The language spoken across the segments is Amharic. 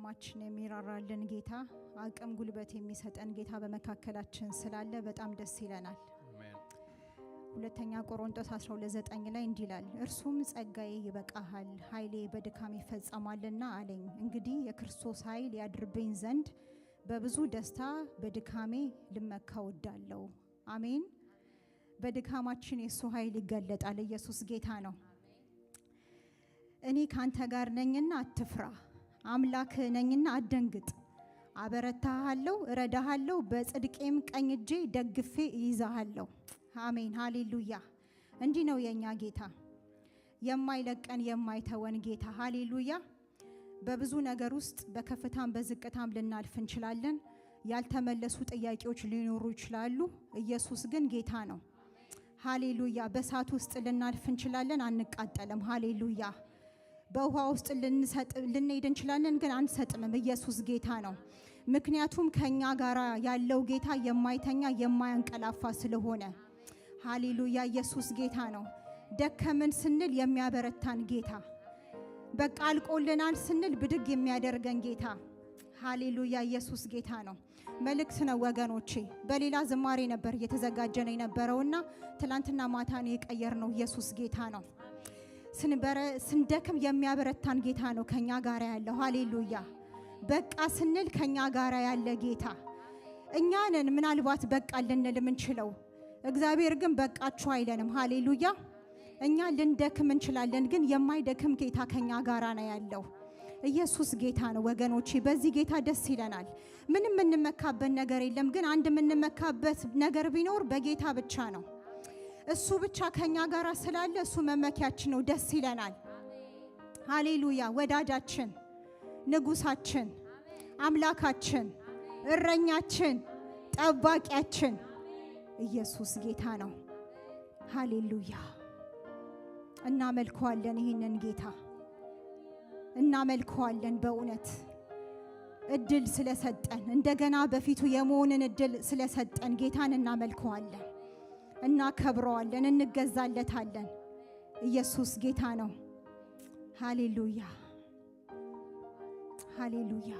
ለድካማችን የሚራራልን ጌታ አቅም ጉልበት የሚሰጠን ጌታ በመካከላችን ስላለ በጣም ደስ ይለናል። አሜን። ሁለተኛ ቆሮንቶስ 12:9 ላይ እንዲህ ይላል፣ እርሱም ጸጋዬ ይበቃሃል ኃይሌ በድካም ይፈጸማልና አለኝ። እንግዲህ የክርስቶስ ኃይል ያድርብኝ ዘንድ በብዙ ደስታ በድካሜ ልመካ ወዳለሁ። አሜን። በድካማችን የሱ ኃይል ይገለጣል። ኢየሱስ ጌታ ነው። እኔ ካንተ ጋር ነኝና አትፍራ፣ አምላክ ነኝና አትደንግጥ፣ አበረታሃለሁ እረዳሃለሁ፣ በጽድቄም ቀኝ እጄ ደግፌ ይዛሃለሁ። አሜን ሃሌሉያ። እንዲህ ነው የኛ ጌታ፣ የማይለቀን የማይተወን ጌታ። ሃሌሉያ። በብዙ ነገር ውስጥ በከፍታም በዝቅታም ልናልፍ እንችላለን። ያልተመለሱ ጥያቄዎች ሊኖሩ ይችላሉ። ኢየሱስ ግን ጌታ ነው። ሃሌሉያ። በእሳት ውስጥ ልናልፍ እንችላለን፣ አንቃጠልም። ሃሌሉያ። በውሃ ውስጥ ልንሄድ እንችላለን፣ ግን አንሰጥምም። ኢየሱስ ጌታ ነው። ምክንያቱም ከኛ ጋር ያለው ጌታ የማይተኛ የማያንቀላፋ ስለሆነ። ሃሌሉያ። ኢየሱስ ጌታ ነው። ደከምን ስንል የሚያበረታን ጌታ፣ በቃ አልቆልናል ስንል ብድግ የሚያደርገን ጌታ። ሃሌሉያ። ኢየሱስ ጌታ ነው። መልእክት ነው ወገኖቼ። በሌላ ዝማሬ ነበር እየተዘጋጀነ የነበረውና ትላንትና ማታ ነው የቀየርነው። ኢየሱስ ጌታ ነው። ስንደክም የሚያበረታን ጌታ ነው ከኛ ጋር ያለው። ሃሌሉያ። በቃ ስንል ከኛ ጋር ያለ ጌታ። እኛንን ምናልባት በቃ ልንል የምንችለው፣ እግዚአብሔር ግን በቃችሁ አይለንም። ሃሌሉያ። እኛ ልንደክም እንችላለን፣ ግን የማይደክም ጌታ ከኛ ጋር ነው ያለው። ኢየሱስ ጌታ ነው ወገኖቼ። በዚህ ጌታ ደስ ይለናል። ምንም የምንመካበት ነገር የለም፣ ግን አንድ የምንመካበት ነገር ቢኖር በጌታ ብቻ ነው። እሱ ብቻ ከኛ ጋር ስላለ እሱ መመኪያችን ነው። ደስ ይለናል። ሃሌሉያ። ወዳጃችን፣ ንጉሳችን፣ አምላካችን፣ እረኛችን፣ ጠባቂያችን ኢየሱስ ጌታ ነው። ሃሌሉያ። እናመልከዋለን። ይህንን ጌታ እናመልከዋለን። በእውነት እድል ስለሰጠን፣ እንደገና በፊቱ የመሆንን እድል ስለሰጠን ጌታን እናመልከዋለን፣ እናከብረዋለን፣ እንገዛለታለን። ኢየሱስ ጌታ ነው። ሃሌሉያ ሃሌሉያ።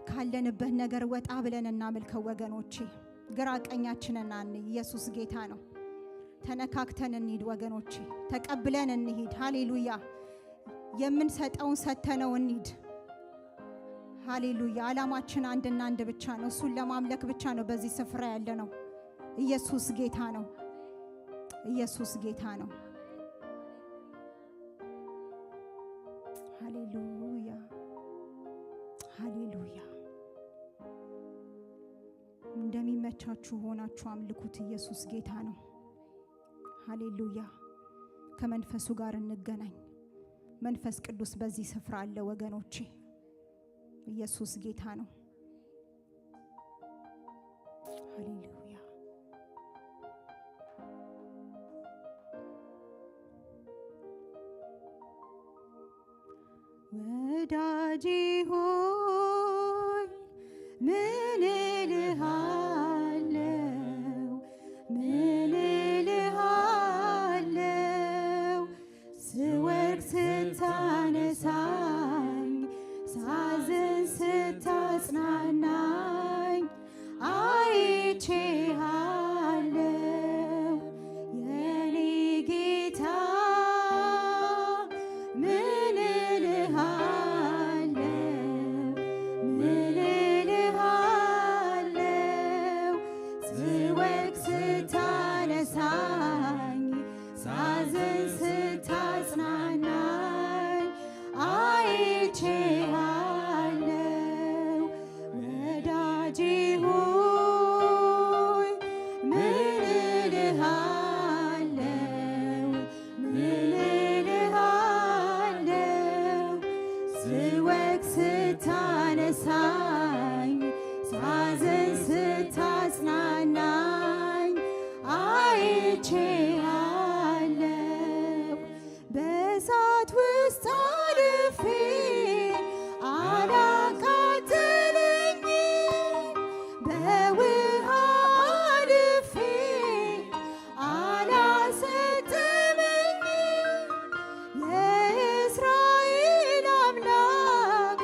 ካለንበት ነገር ወጣ ብለን እናመልከው ወገኖቼ። ግራ ቀኛችንን አንይ። ኢየሱስ ጌታ ነው። ተነካክተን እንሂድ ወገኖቼ። ተቀብለን እንሂድ። ሃሌሉያ። የምንሰጠውን ሰተነው እንሂድ። ሃሌሉያ። ዓላማችን አንድና አንድ ብቻ ነው። እሱን ለማምለክ ብቻ ነው በዚህ ስፍራ ያለ ነው። ኢየሱስ ጌታ ነው። ኢየሱስ ጌታ ነው። ሃሌሉያ ሃሌሉያ። እንደሚመቻችሁ ሆናችሁ አምልኩት። ኢየሱስ ጌታ ነው። ሃሌሉያ። ከመንፈሱ ጋር እንገናኝ። መንፈስ ቅዱስ በዚህ ስፍራ አለ ወገኖቼ። ኢየሱስ ጌታ ነው። ሃሌሉያ። ወዳጄ ሆይ ምን እልሃለሁ፣ ምን እልሃለሁ፣ ስወድቅ ስታነሳኝ፣ ሳዝን ስታጽናናኝ አይቼሃለሁ የኔ ጌታ። ምን እልሃለሁ፣ ምን እልሃለሁ፣ ስወድቅ ስታነሳኝ፣ ሳዝን ስታጽናናኝ አይቼሃለሁ ወዳጄ ሆይ ምን እልሃለሁ፣ ምን እልሃለሁ፣ ስወድቅ ስታነሳኝ፣ ሳዝን ስታጽናናኝ አይቼሃለሁ። በእሳት ውስጥ አልፌ አላቃጠለኝም፣ በውሃ አልፌ አላሰጠመኝም። የእስራኤል አምላክ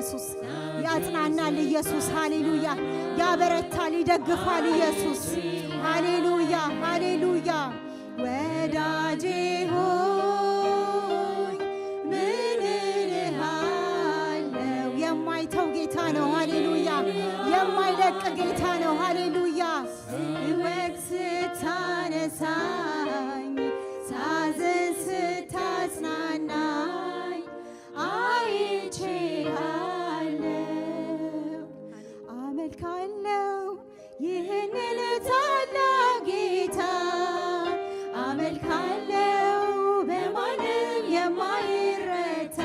ኢየሱስ። ያጽናናል ኢየሱስ። ሃሌሉያ። ያበረታል፣ ይደግፋል ኢየሱስ። ሃሌሉያ ሃሌሉያ። ወዳጄ ሆይ ምን እልሃለሁ። የማይተው ጌታ ነው። ሃሌሉያ። የማይለቅ ጌታ ነው። ሃሌሉያ። ወግ ስታነሳኝ ሳዝን ስታጽናናኝ አይቼሃለሁ። አመልካለሁ ይህንን ታላቅ ጌታ አመልካለሁ በማንም የማይረታ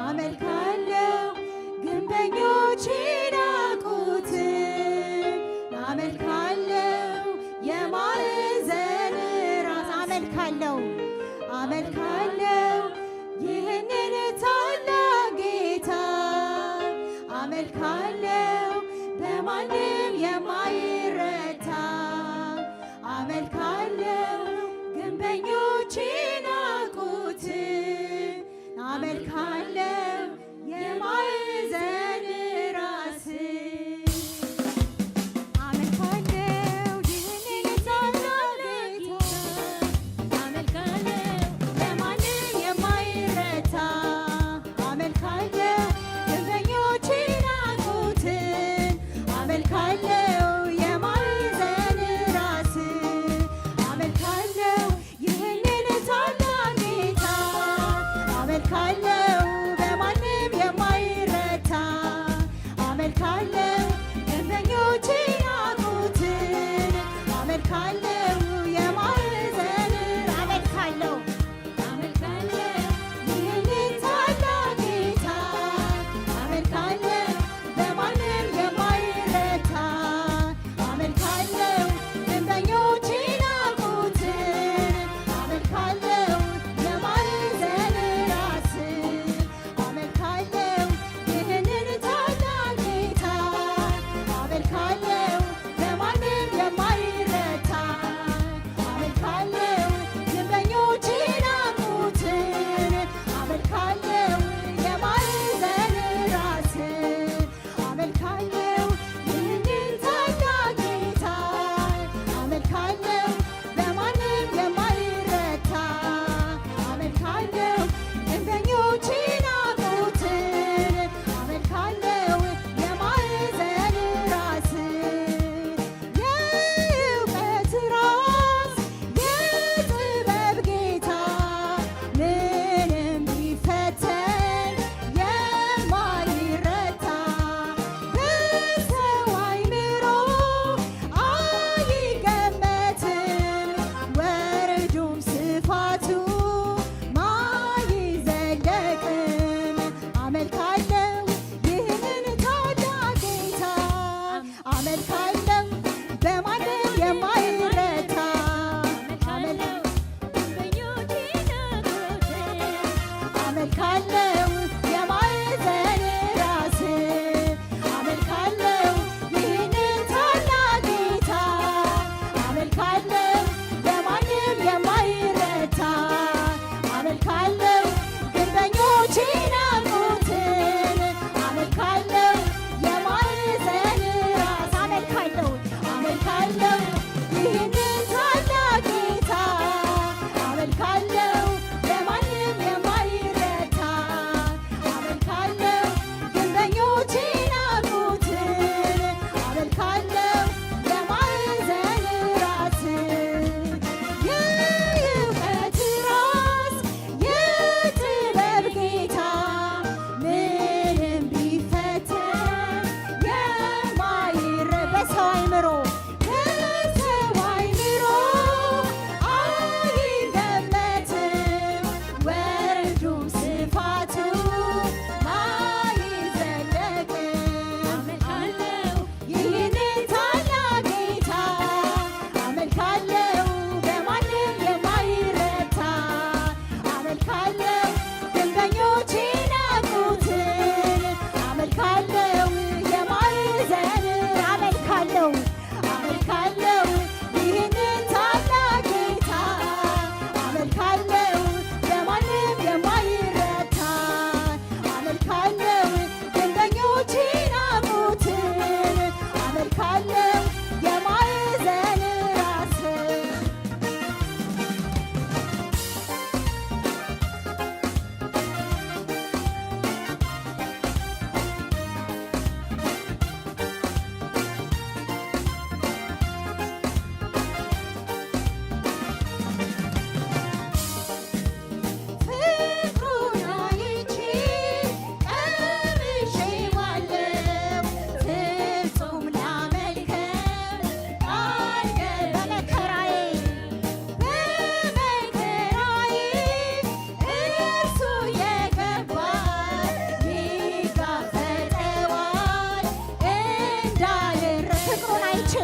አመልካለሁ ግንበኞች ናቁትን አመልካለሁ የማዕዘን ራስ አመልካለሁ አመልካለሁ ይህንን ታላቅ ጌታ አመልካለሁ በማንም የማይረታ አመልካለሁ ግንበኞች ናቁትን አመልካለሁ የማዕዘን ራስ አመልካለሁ ይህንን ታላቅ ጌታ አመልካለሁ በማንም የማይረታ አመልካለሁ ግንበኞች ናቁትን አመልካለሁ የማዕዘን ራስ አመልካለሁ ይህንን ታላቅ ጌታ አመልካለሁ በማንም የማይረታ አመልካለሁ ግንበኞች ናቁትን አመልካለሁ የማዕዘን አመልካለሁ አመልካለሁ ይህንን ታላቅ ጌታ አመልካለሁ በማንም የማይረታ አመልካለሁ ግንበኞች ናቁትን አመልካለሁ የማዕዘን ራስ አመልካለሁ ይህንን ታላቅ ጌታ አመልካለሁ በማንም የማይረታ አመልካለሁ ግንበኞች ናቁትን አመልካለሁ የማዕዘን ራስ አመልካለሁ ይህንን ታላቅ ጌታ አመልካለሁ በማንም የማይረታ አመልካለሁ ግንበኞች ናቁትን አመልካለሁ የማዕዘን ራስ የእውቀት ራስ የጥበብ ጌታ ምንም ቢፈተን የማይረታ በሰው አይምሮ አይገመትም ወርዱም ስፋቱ ማይዘለቅም አመልካለሁ ይህንን ታላቅ ጌታ አመልካለሁ በማንም የማይረታ አመልካለሁ አመልካለሁ የማዕዘን ራስ አመልካለሁ ይህንን ታላቅ ጌታ አመልካለሁ በማንም የማይረታ አመልካለሁ ግንበኞች ናቁትን አመልካለሁ የማዕዘን ራስ አመልካለሁ አመልካለሁ ይህንን ታላቅ ጌታ አመልካለሁ በማንም የማይረታ አመልካለሁ ግንበኞች ናቁትን አመልካለሁ የማዕዘን ራስ የእውቀት ራስ የጥበብ ጌታ ምንም ቢፈተን በሰው አይምሮ አይገመትም ወርዱም ስፋቱ ማይዘለቅም አመልካለሁ ይህንን ታላቅ ጌታ አመልካለሁ በማንም የማይረታ አመልካለሁ ግንበኞች ናቁትን አመልካለሁ የማዕዘን አመልካለሁ አመልካለሁ ይህንን ታላቅ ጌታ አመልካለሁ በማንም የማይረታ አመልካለሁ ፍቅሩን አይቼ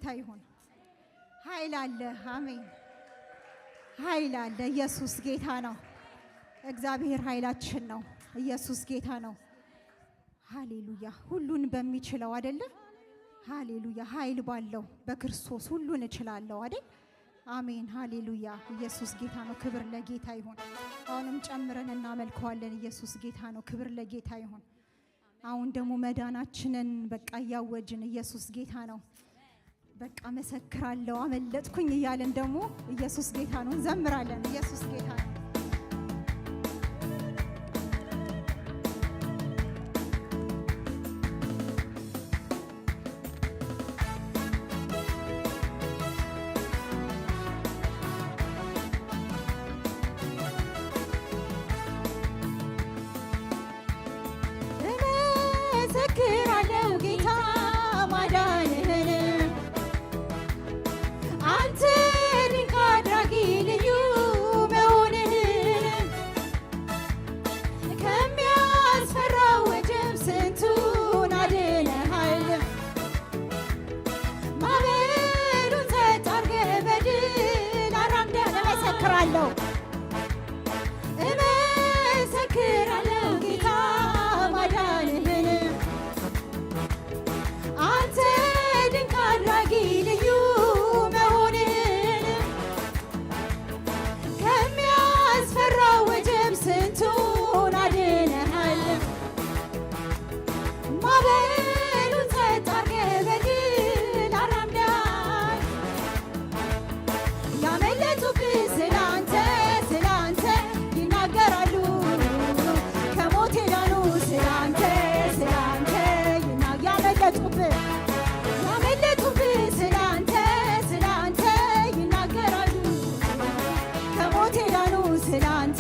ለጌታ ይሁን። ኃይል አለ። አሜን። ኃይል አለ። ኢየሱስ ጌታ ነው። እግዚአብሔር ኃይላችን ነው። ኢየሱስ ጌታ ነው። ሃሌሉያ። ሁሉን በሚችለው አይደለ? ሃሌሉያ። ኃይል ባለው በክርስቶስ ሁሉን እችላለሁ አይደል? አሜን። ሃሌሉያ። ኢየሱስ ጌታ ነው። ክብር ለጌታ ይሁን። አሁንም ጨምረን እናመልከዋለን። ኢየሱስ ጌታ ነው። ክብር ለጌታ ይሁን። አሁን ደግሞ መዳናችንን በቃ እያወጅን ኢየሱስ ጌታ ነው። በቃ መሰክራለሁ አመለጥኩኝ እያለን ደግሞ ኢየሱስ ጌታ ነው እንዘምራለን። ኢየሱስ ጌታ ነው። ስላንተ